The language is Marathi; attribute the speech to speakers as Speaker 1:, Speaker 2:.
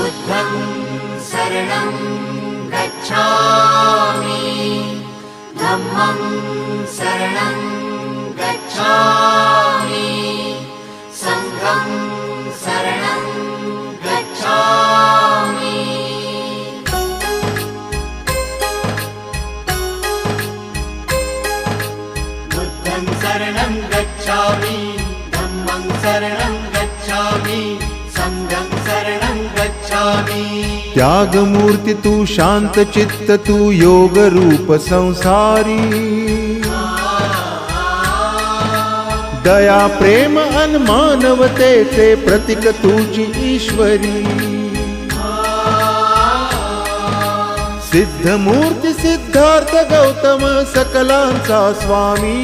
Speaker 1: बुद्धं शरणं गच्छामि धम्मं शरणं गच्छामि संघं शरणं गच्छामि। बुद्धं शरणं गच्छामि धम्मं शरणं गच्छामि संघं शरणं गच्छामि।
Speaker 2: त्याग मूर्ति तू शांत चित्त तू योग रूप संसारी दया प्रेम अन मानवतेचे प्रतीक तुझी ईश्वरी सिद्ध मूर्ती सिद्धार्थ गौतम सकलांचा स्वामी